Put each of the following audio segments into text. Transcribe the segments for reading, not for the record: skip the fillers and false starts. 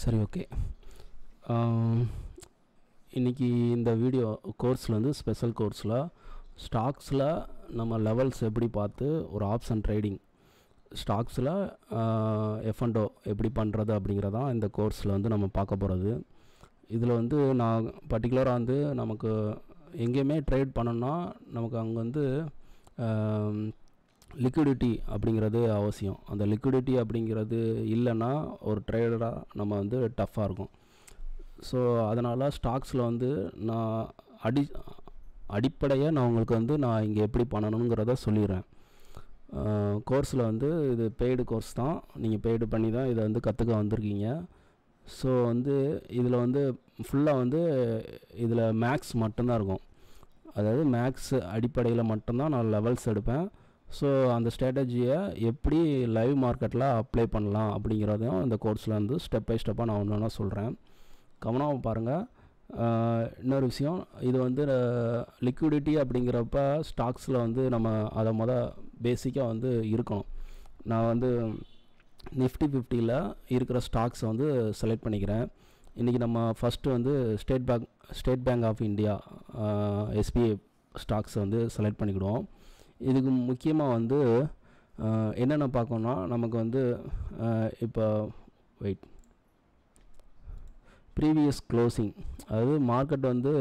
சரி, ஓகே. இன்றைக்கி இந்த வீடியோ கோர்ஸில் வந்து ஸ்பெஷல் கோர்ஸில் ஸ்டாக்ஸில் நம்ம லெவல்ஸ் எப்படி பார்த்து ஒரு ஆப்ஷன் ட்ரேடிங் ஸ்டாக்ஸில் F&O எப்படி பண்ணுறது அப்படிங்கிறதான் இந்த கோர்ஸில் வந்து நம்ம பார்க்க போகிறது. இதில் வந்து நான் பர்டிகுலராக வந்து நமக்கு எங்கேயுமே ட்ரேட் பண்ணோன்னா நமக்கு அங்கே வந்து லிக்விடிட்டி அப்படிங்கிறது அவசியம். அந்த லிக்விடிட்டி அப்படிங்கிறது இல்லைன்னா ஒரு ட்ரேடராக நம்ம வந்து டஃப்பாக இருக்கும். ஸோ அதனால் ஸ்டாக்ஸில் வந்து நான் அடிப்படையாக நான் உங்களுக்கு வந்து நான் இங்கே எப்படி பண்ணணுங்கிறத சொல்லிடுறேன். கோர்ஸில் வந்து இது பெய்டு கோர்ஸ் தான், நீங்கள் பெய்டு பண்ணி தான் இதை வந்து கற்றுக்க வந்திருக்கீங்க. ஸோ வந்து இதில் வந்து ஃபுல்லாக வந்து இதில் மேக்ஸ் மட்டும்தான் இருக்கும். அதாவது மேக்ஸ் அடிப்படையில் மட்டும்தான் நான் லெவல்ஸ் எடுப்பேன். ஸோ அந்த ஸ்ட்ராட்டஜியை எப்படி லைவ் மார்க்கெட்டில் அப்ளை பண்ணலாம் அப்படிங்கிறதையும் இந்த கோர்ஸில் வந்து ஸ்டெப் பை ஸ்டெப்பாக நான் ஒன்று ஒன்றா சொல்கிறேன். கவனமாக பாருங்கள். இன்னொரு விஷயம், இது வந்து லிக்விடிட்டி அப்படிங்கிறப்ப ஸ்டாக்ஸில் வந்து நம்ம அதை பேசிக்காக வந்து இருக்கணும். நான் வந்து நிஃப்டி 50ல் இருக்கிற ஸ்டாக்ஸை வந்து செலக்ட் பண்ணிக்கிறேன். இன்றைக்கி நம்ம ஃபஸ்ட்டு வந்து State Bank of India SBI ஸ்டாக்ஸை வந்து செலக்ட் பண்ணிக்கிடுவோம். இதுக்கு முக்கியமாக வந்து என்னென்ன பார்க்கணுன்னா, நமக்கு வந்து இப்போ ப்ரீவியஸ் க்ளோசிங், அதாவது மார்க்கெட் வந்து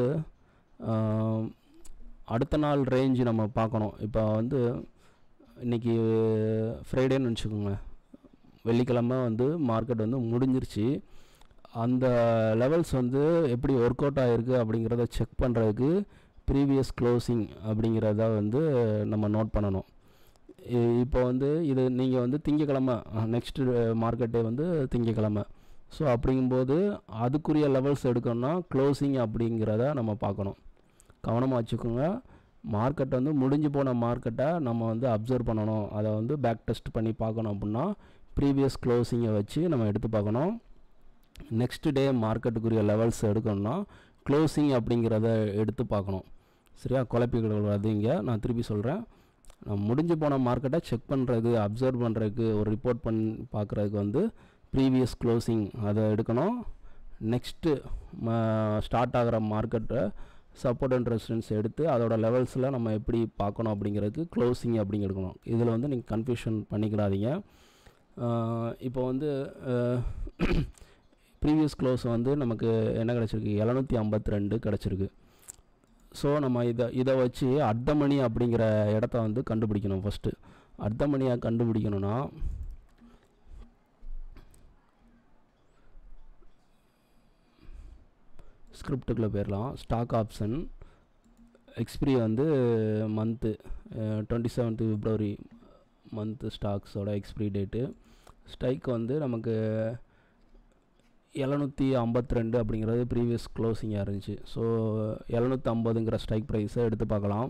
அடுத்த நாள் ரேஞ்சு நம்ம பார்க்கணும். இப்போ வந்து இன்றைக்கி ஃப்ரைடேன்னு வச்சுக்கோங்க, வெள்ளிக்கிழமை வந்து மார்க்கெட் வந்து முடிஞ்சிருச்சு. அந்த லெவல்ஸ் வந்து எப்படி ஒர்க் அவுட் ஆகிருக்கு அப்படிங்கிறத செக் பண்ணுறதுக்கு ப்ரீவியஸ் க்ளோசிங் அப்படிங்கிறத வந்து நம்ம நோட் பண்ணணும். இப்போ வந்து இது நீங்கள் வந்து திங்கக்கிழமை, நெக்ஸ்ட்டு மார்க்கெட்டே வந்து திங்கக்கிழமை. ஸோ அப்படிங்கும்போது அதுக்குரிய லெவல்ஸ் எடுக்கணும்னா க்ளோசிங் அப்படிங்கிறத நம்ம பார்க்கணும். கவனமாக வச்சுக்கோங்க. மார்க்கெட் வந்து முடிஞ்சு போன மார்க்கெட்டை நம்ம வந்து அப்சர்வ் பண்ணணும். அதை வந்து பேக் டெஸ்ட் பண்ணி பார்க்கணும். அப்படின்னா ப்ரீவியஸ் க்ளோசிங்கை வச்சு நம்ம எடுத்து பார்க்கணும். நெக்ஸ்ட் டே மார்க்கெட்டுக்குரிய லெவல்ஸ் எடுக்கணும்னா க்ளோசிங் அப்படிங்கிறத எடுத்து பார்க்கணும். சரியா? குழப்பிக்கிறது இங்கே நான் திருப்பி சொல்கிறேன். முடிஞ்சு போன மார்க்கெட்டை செக் பண்ணுறதுக்கு, அப்சர்வ் பண்ணுறதுக்கு, ஒரு ரிப்போர்ட் பண்ணி பார்க்குறதுக்கு வந்து ப்ரீவியஸ் க்ளோசிங் அதை எடுக்கணும். நெக்ஸ்ட்டு ஸ்டார்ட் ஆகிற மார்க்கெட்டை சப்போர்ட் அண்ட் ரெசிஸ்டன்ஸ் எடுத்து அதோட லெவல்ஸில் நம்ம எப்படி பார்க்கணும் அப்படிங்கிறதுக்கு க்ளோசிங் அப்படிங்க எடுக்கணும். இதில் வந்து நீங்கள் கன்ஃபியூஷன் பண்ணிக்கிறாதீங்க. இப்போ வந்து ப்ரீவியஸ் க்ளோஸ் வந்து நமக்கு என்ன கிடச்சிருக்கு, 752 கிடச்சிருக்கு. ஸோ நம்ம இதை வச்சு அர்த்த மணி அப்படிங்கிற இடத்த வந்து கண்டுபிடிக்கணும். ஃபஸ்ட்டு அர்த்த மணியாக கண்டுபிடிக்கணும்னா ஸ்கிரிப்டுக்குள்ளே போயிடலாம். ஸ்டாக் ஆப்ஷன் எக்ஸ்பிரி வந்து மந்த்து 27th February மந்த்து ஸ்டாக்ஸோட எக்ஸ்பிரி டேட்டு. ஸ்ட்ரைக் வந்து நமக்கு 752 அப்படிங்கிறது ப்ரீவியஸ் க்ளோசிங்காக இருந்துச்சு. ஸோ 750ங்கிற ஸ்ட்ரைக் ப்ரைஸை எடுத்து பார்க்கலாம்.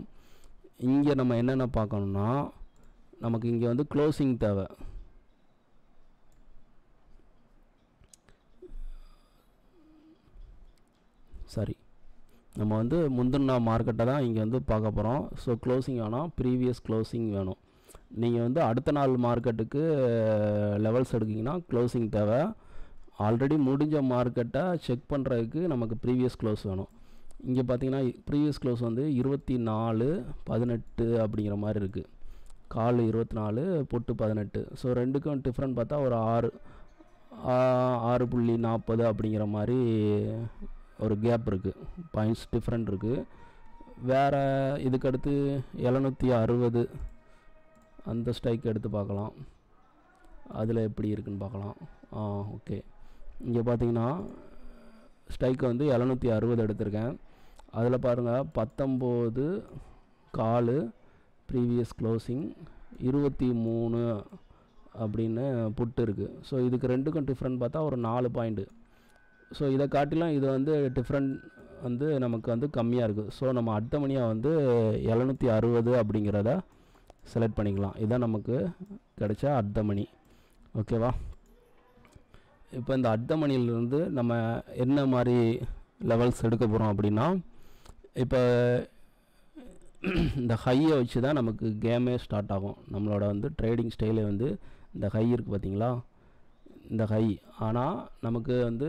இங்கே நம்ம என்னென்ன பார்க்கணுன்னா, நமக்கு இங்கே வந்து க்ளோசிங் தேவை. சரி, நம்ம வந்து முந்தின மார்க்கெட்டை தான் இங்கே வந்து பார்க்க போகிறோம். ஸோ க்ளோசிங் ஆனால் ப்ரீவியஸ் க்ளோசிங் வேணும். நீங்கள் வந்து அடுத்த நாள் மார்க்கெட்டுக்கு லெவல்ஸ் எடுக்கிங்கன்னா க்ளோசிங் தேவை. ஆல்ரெடி முடிஞ்ச மார்க்கெட்டை செக் பண்ணுறதுக்கு நமக்கு ப்ரீவியஸ் க்ளோஸ் வேணும். இங்கே பார்த்தீங்கன்னா ப்ரீவியஸ் க்ளோஸ் வந்து 24/18 அப்படிங்கிற மாதிரி இருக்குது. கால் 24, பொட்டு 18. ஸோ ரெண்டுக்கும் டிஃப்ரெண்ட் பார்த்தா ஒரு 6.40 அப்படிங்கிற மாதிரி ஒரு கேப் இருக்குது, பாயிண்ட்ஸ் டிஃப்ரெண்ட் இருக்குது. வேறு இதுக்கடுத்து 760 அந்த ஸ்ட்ரைக் எடுத்து பார்க்கலாம். அதில் எப்படி இருக்குன்னு பார்க்கலாம். ஓகே, இங்கே பார்த்தீங்கன்னா ஸ்ட்ரைக் வந்து 760 எடுத்திருக்கேன். அதில் பாருங்கள் 19.4 ப்ரீவியஸ் க்ளோசிங், 23 அப்படின்னு புட்டு இருக்குது. ஸோ இதுக்கு ரெண்டுக்கும் டிஃப்ரெண்ட் பார்த்தா ஒரு 4 பாயிண்ட்டு. ஸோ இதை காட்டிலாம் இது வந்து டிஃப்ரெண்ட் வந்து நமக்கு வந்து கம்மியாக இருக்குது. ஸோ நம்ம அடுத்த மணியாக வந்து 760 அப்படிங்கிறத செலக்ட் பண்ணிக்கலாம். இதுதான் நமக்கு கிடைச்ச அர்த்த மணி. ஓகேவா? இப்போ இந்த அர்த்த மணியிலிருந்து நம்ம என்ன மாதிரி லெவல்ஸ் எடுக்க போகிறோம் அப்படின்னா, இப்போ இந்த ஹையை வச்சு தான் நமக்கு கேமே ஸ்டார்ட் ஆகும். நம்மளோட வந்து ட்ரேடிங் ஸ்டைலே வந்து இந்த ஹை இருக்குது பார்த்தீங்களா, இந்த ஹை. ஆனால் நமக்கு வந்து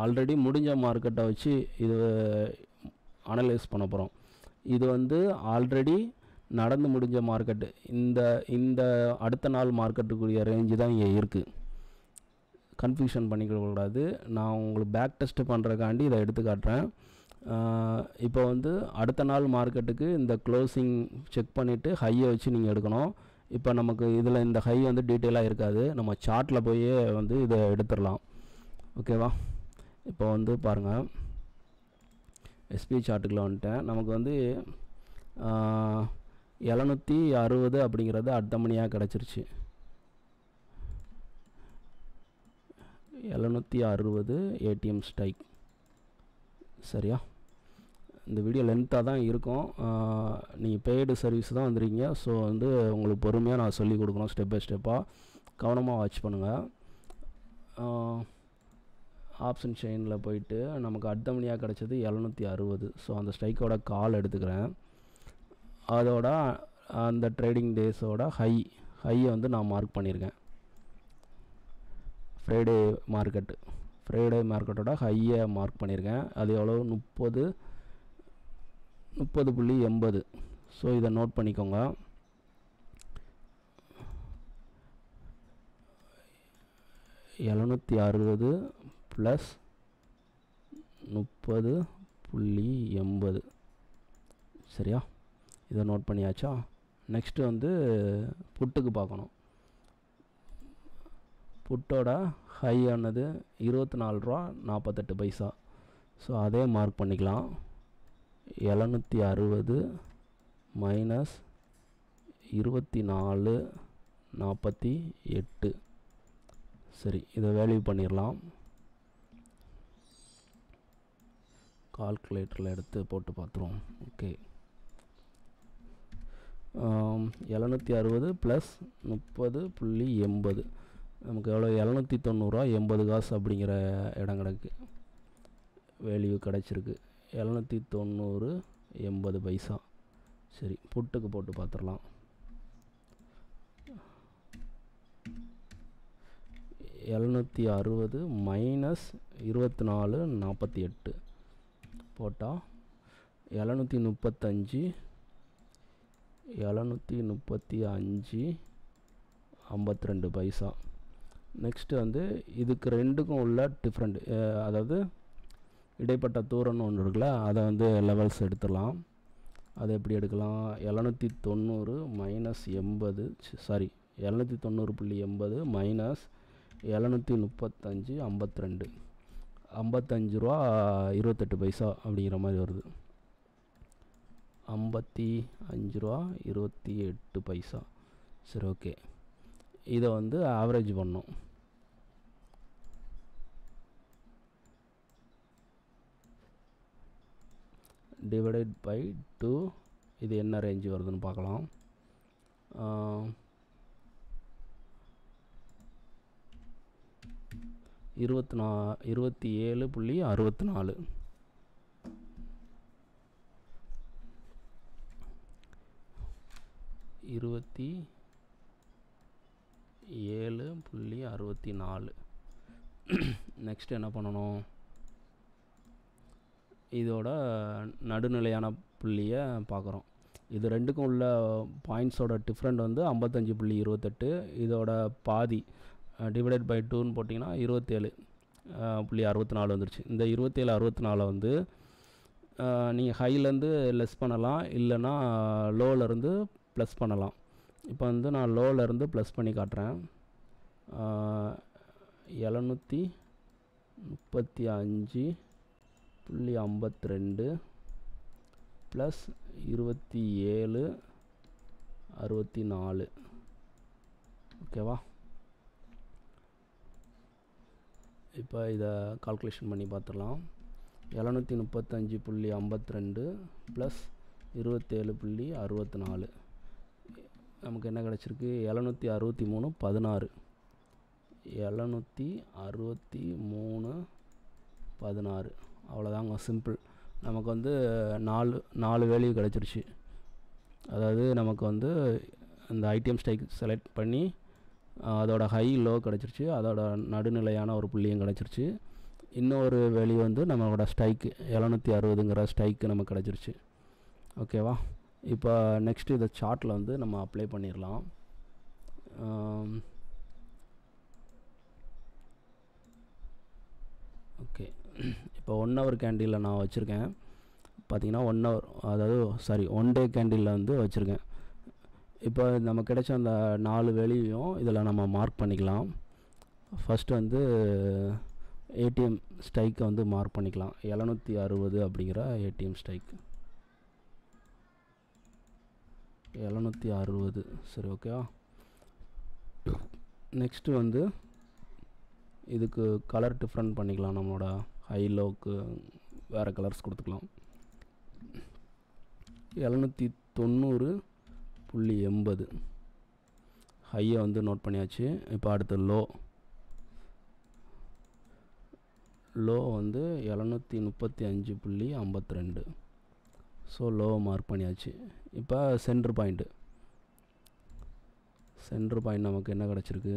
ஆல்ரெடி முடிஞ்ச மார்க்கெட்டை வச்சு இது அனலைஸ் பண்ண போகிறோம். இது வந்து ஆல்ரெடி நடந்து முடிஞ்ச மார்க்கெட்டு. இந்த அடுத்த நாள் மார்க்கெட்டுக்குரிய ரேஞ்சு தான் இங்கே இருக்குது. கன்ஃபியூஷன் பண்ணிக்கக்கூடாது. நான் உங்களுக்கு பேக் டெஸ்ட்டு பண்ணுறக்காண்டி இதை எடுத்து காட்டுறேன். இப்போ வந்து அடுத்த நாள் மார்க்கெட்டுக்கு இந்த க்ளோசிங் செக் பண்ணிவிட்டு ஹையை வச்சு நீங்கள் எடுக்கணும். இப்போ நமக்கு இதில் இந்த ஹை வந்து டீட்டெயிலாக இருக்காது, நம்ம சார்ட்டில் போய் வந்து இதை எடுத்துடலாம். ஓகேவா? இப்போ வந்து பாருங்கள், எஸ்பி சார்ட்டுக்குள்ள வந்துட்டேன். நமக்கு வந்து 760 அப்படிங்கிறது அடுத்த மணியாக கிடச்சிருச்சு. 760 ஏடிஎம் ஸ்ட்ரைக். சரியா? இந்த வீடியோ லென்த்தாக தான் இருக்கும். நீங்கள் பெய்டு சர்வீஸ் தான் வந்துருக்கீங்க. ஸோ வந்து உங்களுக்கு பொறுமையாக நான் சொல்லிக் கொடுக்கணும், ஸ்டெப் பை ஸ்டெப்பாக. கவனமாக வாட்ச் பண்ணுங்கள். ஆப்ஷன் செயினில் போயிட்டு நமக்கு அடுத்த மணியாக கிடச்சது 760. ஸோ அந்த ஸ்ட்ரைக்கோட கால் எடுத்துக்கிறேன். அதோட அந்த ட்ரேடிங் டேஸோட ஹையை வந்து நான் மார்க் பண்ணியிருக்கேன். ஃப்ரைடே மார்க்கெட்டோட ஹையை மார்க் பண்ணியிருக்கேன். அது எவ்வளோ? 30.80. ஸோ இதை நோட் பண்ணிக்கோங்க. $760 + 30.80. சரியா? இதை நோட் பண்ணியாச்சா? நெக்ஸ்ட்டு வந்து புட்டுக்கு பார்க்கணும். புட்டோட ஹை ஆனது 24.48 ரூபா. ஸோ அதே மார்க் பண்ணிக்கலாம். 760 மைனஸ் 24.48. சரி, இதை வேல்யூ பண்ணிடலாம். கால்குலேட்டரில் எடுத்து போட்டு பார்த்துருவோம். ஓகே, 760 + 30.80 நமக்கு எவ்வளோ? 790.80 அப்படிங்கிற இடம் கிடக்கு, வேல்யூ கிடச்சிருக்கு. 790.80. சரி, புட்டுக்கு போட்டு பார்த்துடலாம். 760 மைனஸ் 24.48 போட்டால் 735.52. நெக்ஸ்ட்டு வந்து இதுக்கு ரெண்டுக்கும் உள்ள டிஃப்ரெண்ட், அதாவது இடைப்பட்ட தூரம்னு ஒன்று இருக்குல்ல, அதை வந்து லெவல்ஸ் எடுத்துடலாம். அதை எப்படி எடுக்கலாம்? 790 மைனஸ் 80, சாரி 790.80 மைனஸ் 735.52, 55.28 அப்படிங்கிற மாதிரி வருது. 55.28. சரி, ஓகே. இதை வந்து ஆவரேஜ் பண்ணோம். Divided by 2. இது என்ன ரேஞ்சு வருதுன்னு பார்க்கலாம். 27.64. 27.64. நெக்ஸ்ட் என்ன பண்ணணும்? இதோட நடுநிலையான புள்ளியை பார்க்குறோம். இது ரெண்டுக்கும் உள்ள பாயிண்ட்ஸோட டிஃப்ரெண்ட் வந்து 55.28. இதோட பாதி டிவைடட் பை 2ன்னு போட்டிங்கன்னா 27.64 வந்துருச்சு. இந்த 27.64 வந்து நீங்கள் ஹைலேருந்து லெஸ் பண்ணலாம், இல்லைன்னா லோவிலேருந்து ப்ளஸ் பண்ணலாம். இப்போ வந்து நான் லோவிலேருந்து ப்ளஸ் பண்ணி காட்டுறேன். 735.52 ப்ளஸ் 27.64. ஓகேவா? இப்போ இதை கால்குலேஷன் பண்ணி பார்த்துடலாம். 735.52 ப்ளஸ் 27.64 நமக்கு என்ன கிடச்சிருக்கு? 763.16. 763.16. அவ்வளோதாங்க, சிம்பிள். நமக்கு வந்து 4 வேல்யூ கிடச்சிருச்சு. அதாவது நமக்கு வந்து இந்த ஐடிஎம் ஸ்ட்ரைக் செலக்ட் பண்ணி அதோட ஹை லோ கிடச்சிருச்சு, அதோட நடுநிலையான ஒரு புள்ளியும் கிடச்சிருச்சு. இன்னொரு வேல்யூ வந்து நம்மளோட ஸ்ட்ரைக்கு 760ங்கிற ஸ்ட்ரைக்கு நமக்கு கிடச்சிருச்சு. ஓகேவா? இப்போ நெக்ஸ்ட்டு இதை சார்ட்டில் வந்து நம்ம அப்ளை பண்ணிடலாம். ஓகே, இப்போ 1 ஹவர் கேண்டிலில் நான் வச்சுருக்கேன். பார்த்திங்கன்னா 1 ஹவர், அதாவது 1 டே கேண்டிலில் வந்து வச்சுருக்கேன். இப்போ நம்ம கிடைச்ச அந்த 4 வேல்யூவையும் இதில் நம்ம மார்க் பண்ணிக்கலாம். ஃபஸ்ட்டு வந்து ஏடிஎம் ஸ்ட்ரைக்கை வந்து மார்க் பண்ணிக்கலாம். 760 அப்படிங்கிற ஏடிஎம் ஸ்ட்ரைக்கு 760. சரி, ஓகேவா? நெக்ஸ்ட்டு வந்து இதுக்கு கலர் டிஃப்ரெண்ட் பண்ணிக்கலாம். நம்மளோட ஹை லோவுக்கு வேறு கலர்ஸ் கொடுத்துக்கலாம். 790.80 ஹையை வந்து நோட் பண்ணியாச்சு. இப்போ அடுத்து லோ வந்து 735.52. ஸோ லோவை மார்க் பண்ணியாச்சு. இப்போ சென்ட்ரு பாயிண்ட் நமக்கு என்ன கிடச்சிருக்கு?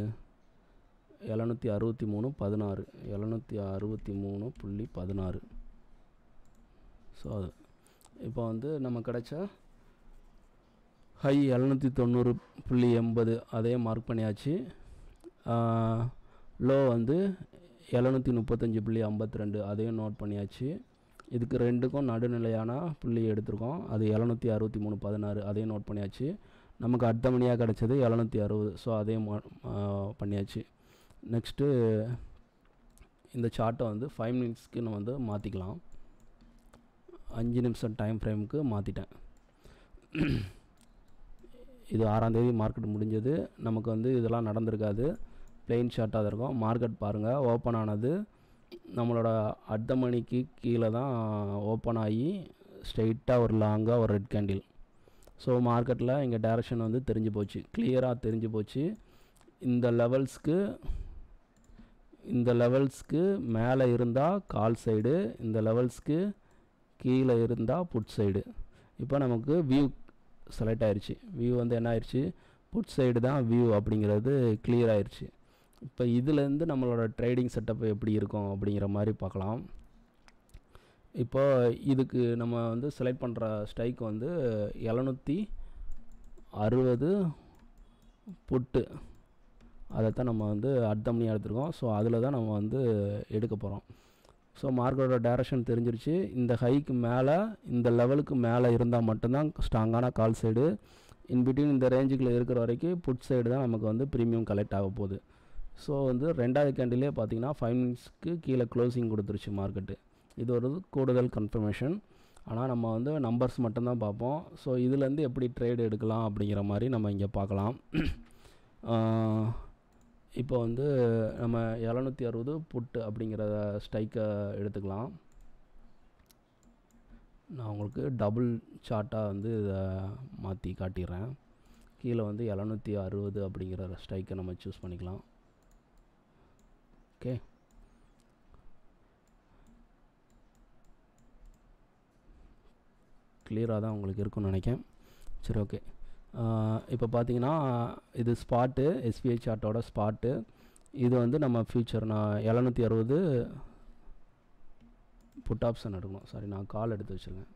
763.16 763.16. ஸோ அது இப்போ வந்து நம்ம கிடைச்ச ஹை 790.80 அதே மார்க் பண்ணியாச்சு. லோ வந்து 735.52 அதையும் நோட் பண்ணியாச்சு. இதுக்கு ரெண்டுக்கும் நடுநிலையான புள்ளி எடுத்திருக்கோம். அது 763.16 அதையும் நோட் பண்ணியாச்சு. நமக்கு அட்டமணியாக கிடச்சது 760. ஸோ அதையும் பண்ணியாச்சு. நெக்ஸ்ட்டு இந்த சார்ட்டை வந்து 5 மினிட்ஸ்க்கு நம்ம வந்து மாற்றிக்கலாம். 5 நிமிஷம் டைம் ஃப்ரேமுக்கு மாற்றிட்டேன். இது 6ஆம் தேதி மார்க்கெட் முடிஞ்சது. நமக்கு வந்து இதெல்லாம் நடந்திருக்காது, பிளெயின் ஷார்ட்டாக தான் இருக்கும். மார்க்கெட் பாருங்கள், ஓப்பன் ஆனது நம்மளோட அட் த மணிக்கு கீழே தான் ஓப்பன் ஆகி ஸ்ட்ரெயிட்டாக ஒரு லாங்காக ஒரு ரெட் கேண்டில். ஸோ மார்க்கெட்டில் இங்கே டைரக்ஷன் வந்து தெரிஞ்சு போச்சு, கிளியராக தெரிஞ்சு போச்சு. இந்த லெவல்ஸ்க்கு மேலே இருந்தால் கால் சைடு, இந்த லெவல்ஸ்க்கு கீழே இருந்தால் புட் சைடு. இப்போ நமக்கு வியூ செலக்ட் ஆயிடுச்சு. வியூ வந்து என்ன ஆயிடுச்சு? புட் சைடு தான் வியூ அப்படிங்கிறது கிளியர் ஆயிடுச்சு. இப்போ இதிலேருந்து நம்மளோட ட்ரேடிங் செட்டப் எப்படி இருக்கும் அப்படிங்கிற மாதிரி பார்க்கலாம். இப்போ இதுக்கு நம்ம வந்து செலக்ட் பண்ணுற ஸ்ட்ரைக் வந்து 760 புட்டு, அதைத்தான் நம்ம வந்து அர்த்தம்னியாக எடுத்துருக்கோம். ஸோ அதில் தான் நம்ம வந்து எடுக்க போகிறோம். ஸோ மார்க்கெட்டோட டைரக்ஷன் தெரிஞ்சிருச்சு. இந்த ஹைக்கு மேலே, இந்த லெவலுக்கு மேலே இருந்தால் மட்டும்தான் ஸ்ட்ராங்கான கால் சைடு. இன்பிட்வீன் இந்த ரேஞ்சுக்குள்ளே இருக்கிற வரைக்கும் புட் சைடு தான் நமக்கு வந்து ப்ரீமியம் கலெக்ட் ஆக போகுது. ஸோ வந்து 2வது கேண்டிலே பார்த்தீங்கன்னா 5 மினிட்ஸ்க்கு கீழே க்ளோசிங் கொடுத்துருச்சு மார்க்கெட்டு. இது ஒரு கூடுதல் கன்ஃபர்மேஷன். ஆனால் நம்ம வந்து நம்பர்ஸ் மட்டும்தான் பார்ப்போம். ஸோ இதுலேருந்து எப்படி ட்ரேடு எடுக்கலாம் அப்படிங்கிற மாதிரி நம்ம இங்கே பார்க்கலாம். இப்போ வந்து நம்ம 760 புட்டு அப்படிங்கிற ஸ்ட்ரைக்கை எடுத்துக்கலாம். நான் உங்களுக்கு டபுள் சார்ட்டாக வந்து இதை மாற்றி காட்டிடுறேன். கீழே வந்து 760 அப்படிங்கிற ஸ்ட்ரைக்கை நம்ம சூஸ் பண்ணிக்கலாம். ஓகே, கிளியராக தான் உங்களுக்கு இருக்குன்னு நினைக்கிறேன். சரி, ஓகே. இப்போ பார்த்தீங்கன்னா இது ஸ்பாட்டு, எஸ்பிஐ சார்ட்டோட ஸ்பாட்டு. இது வந்து நம்ம ஃபியூச்சர். நான் 760 புட் ஆப்ஷன் எடுக்கணும். சாரி, நான் கால் எடுத்து வச்சுருக்கேன்.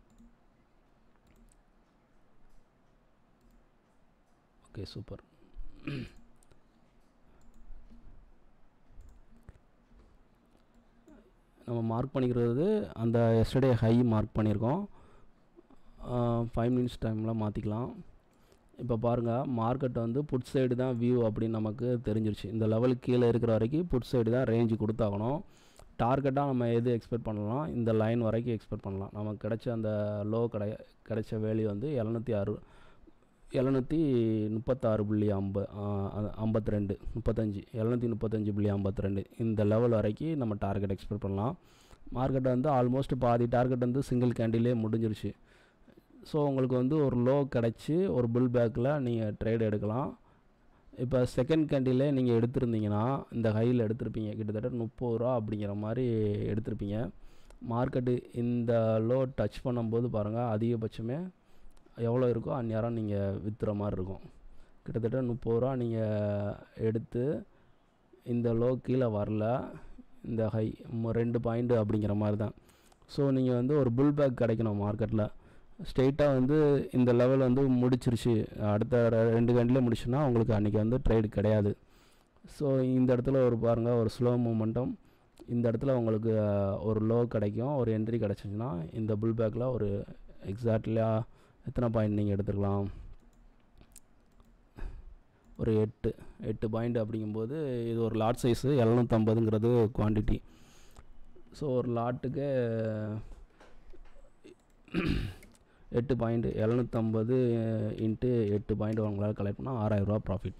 Okay, super. நம்ம மார்க் பண்ணிக்கிறது அந்த எஸ்டர்டே ஹை மார்க் பண்ணியிருக்கோம். 5 மினிட்ஸ் டைமில் மாற்றிக்கலாம். இப்போ பாருங்கள், மார்க்கெட் வந்து புட் சைடு தான் வியூ அப்படின்னு நமக்கு தெரிஞ்சிருச்சு. இந்த லெவலுக்கு கீழே இருக்கிற வரைக்கும் புட் சைடு தான் ரேஞ்சு கொடுத்தாகணும். டார்கெட்டாக நம்ம எது எக்ஸ்பெக்ட் பண்ணலாம்? இந்த லைன் வரைக்கும் எக்ஸ்பெக்ட் பண்ணலாம். நமக்கு கிடைச்ச அந்த லோ கிடைச்ச வேல்யூ வந்து 736.52 735.52 இந்த லெவல் வரைக்கும் நம்ம டார்கெட் எக்ஸ்பெக்ட் பண்ணலாம். மார்க்கெட் வந்து ஆல்மோஸ்ட் பாதி டார்கெட் வந்து சிங்கிள் கேண்டிலே முடிஞ்சிருச்சு. ஸோ உங்களுக்கு வந்து ஒரு லோ கிடச்சி ஒரு புல் பேக்கில் நீங்கள் ட்ரேட் எடுக்கலாம். இப்போ செகண்ட் கேண்டிலே நீங்கள் எடுத்திருந்தீங்கன்னா இந்த ஹையில் எடுத்திருப்பீங்க, கிட்டத்தட்ட 30 ரூபா அப்படிங்கிற மாதிரி எடுத்திருப்பீங்க. மார்க்கெட்டு இந்த லோ டச் பண்ணும்போது பாருங்கள், அதிகபட்சமே எவ்வளோ இருக்கோ அந்நேரம் நீங்கள் விற்றுற மாதிரி இருக்கும். கிட்டத்தட்ட 30 ரூபா நீங்கள் எடுத்து இந்த லோ கீழே வரல, இந்த ஹை 2 பாயிண்ட் அப்படிங்கிற மாதிரி தான். ஸோ நீங்கள் வந்து ஒரு புல் பேக் கிடைக்கணும் மார்க்கெட்டில். ஸ்ட்ரெயிட்டாக வந்து இந்த லெவல் வந்து முடிச்சிருச்சு, அடுத்த 2 கேண்டிலே முடிச்சுன்னா உங்களுக்கு அன்றைக்கி வந்து ட்ரேடு கிடையாது. ஸோ இந்த இடத்துல ஒரு பாருங்கள், ஒரு ஸ்லோ மூமெண்டம், இந்த இடத்துல உங்களுக்கு ஒரு லோ கிடைக்கும், ஒரு என்ட்ரி கிடச்சிச்சின்னா இந்த புல் பேக்கில் ஒரு எக்ஸாக்ட்லியாக எத்தனை பாயிண்ட் நீங்கள் எடுத்துக்கலாம், ஒரு 8 பாயிண்ட் அப்படிங்கும்போது இது ஒரு லாட் சைஸு 750ங்கிறது குவான்டிட்டி. ஸோ ஒரு லாட்டுக்கு 8 பாயிண்ட் 750 இன்ட்டு 8 பாயிண்ட் உங்களால் கலெக்ட் பண்ணால் 6000 ரூபா ப்ராஃபிட்.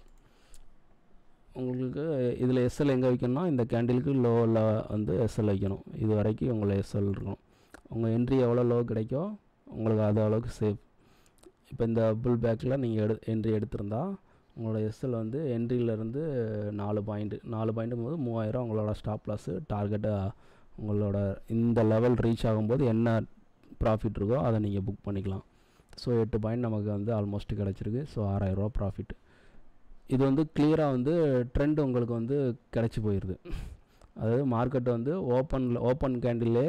உங்களுக்கு இதில் எஸ்எல் எங்கே வைக்கணும்னா இந்த கேண்டிலுக்கு லோவில் வந்து எஸ்எல் வைக்கணும். இது வரைக்கும் உங்களை எஸ்எல் இருக்கணும். உங்கள் என்ட்ரி எவ்வளோ லோ கிடைக்கோ உங்களுக்கு அது அளவுக்கு சேஃப். இப்போ இந்த புல் பேக்கில் நீங்கள் என்ட்ரி எடுத்திருந்தா உங்களோட எஸ்எல் வந்து என்ட்ரியிலேருந்து 4 பாயிண்ட்டு போது 3000 உங்களோட ஸ்டாப் லாஸு டார்கெட்டை உங்களோட இந்த லெவல் ரீச் ஆகும்போது என்ன ப்ராஃபிட் இருக்கோ அதை நீங்கள் புக் பண்ணிக்கலாம். ஸோ 8 பாயிண்ட் நமக்கு வந்து ஆல்மோஸ்ட் கிடச்சிருக்கு. ஸோ 6000 ரூபா ப்ராஃபிட். இது வந்து கிளியராக வந்து ட்ரெண்ட் உங்களுக்கு வந்து கிடச்சி போயிடுது. அதாவது மார்க்கெட் வந்து ஓப்பன் கேண்டிலே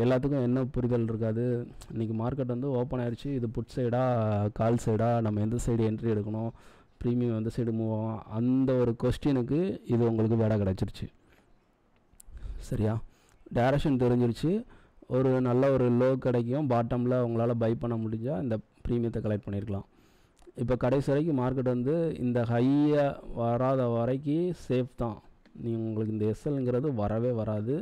எல்லாத்துக்கும் என்ன புரிதல் இருக்காது, இன்றைக்கி மார்க்கெட் வந்து ஓப்பன் ஆகிடுச்சு, இது புட் சைடாக கால் சைடாக நம்ம எந்த சைடு என்ட்ரி எடுக்கணும், ப்ரீமியம் எந்த சைடு மூவ் ஆகும், அந்த ஒரு கொஸ்டினுக்கு இது உங்களுக்கு விடை கிடச்சிருச்சு. சரியா, டைரக்ஷன் தெரிஞ்சிருச்சு, ஒரு நல்ல ஒரு லோ கிடைக்கும், பாட்டமில் உங்களால் பை பண்ண முடிஞ்சால் இந்த ப்ரீமியத்தை கலெக்ட் பண்ணியிருக்கலாம். இப்போ கடைசி வரைக்கும் மார்க்கெட் வந்து இந்த ஹையை வராத வரைக்கும் சேஃப் தான். உங்களுக்கு இந்த எஸ்எல்ங்கிறது வரவே வராது.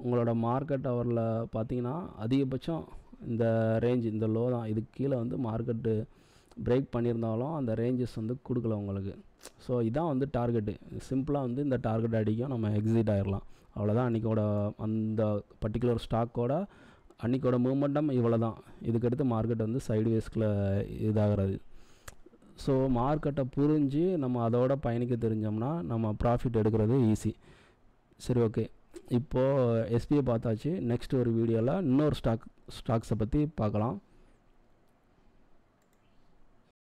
உங்களோட மார்க்கெட் ஹவரில் பார்த்தீங்கன்னா அதிகபட்சம் இந்த ரேஞ்ச் இந்த லோ தான். இதுக்கு கீழே வந்து மார்க்கெட்டு பிரேக் பண்ணியிருந்தாலும் அந்த ரேஞ்சஸ் வந்து கொடுக்கல உங்களுக்கு. ஸோ இதான் வந்து டார்கெட்டு. சிம்பிளாக வந்து இந்த டார்கெட் அடிக்கும், நம்ம எக்ஸிட் ஆகிடலாம், அவ்வளோதான். அன்றைக்கோட அந்த பர்டிகுலர் ஸ்டாக்கோட அன்றைக்கோட மூமெண்டம் இவ்வளோ தான். இதுக்கடுத்து மார்க்கெட் வந்து சைடுவேஸ்கில் இதாகிறது. ஸோ மார்க்கெட்டை புரிஞ்சு நம்ம அதோட பயணிக்க தெரிஞ்சோம்னா நம்ம ப்ராஃபிட் எடுக்கிறது ஈஸி. சரி, ஓகே. இப்போது எஸ்பிஐ பார்த்தாச்சு. நெக்ஸ்ட் ஒரு வீடியோவில் இன்னொரு ஸ்டாக்ஸை பற்றி பார்க்கலாம்.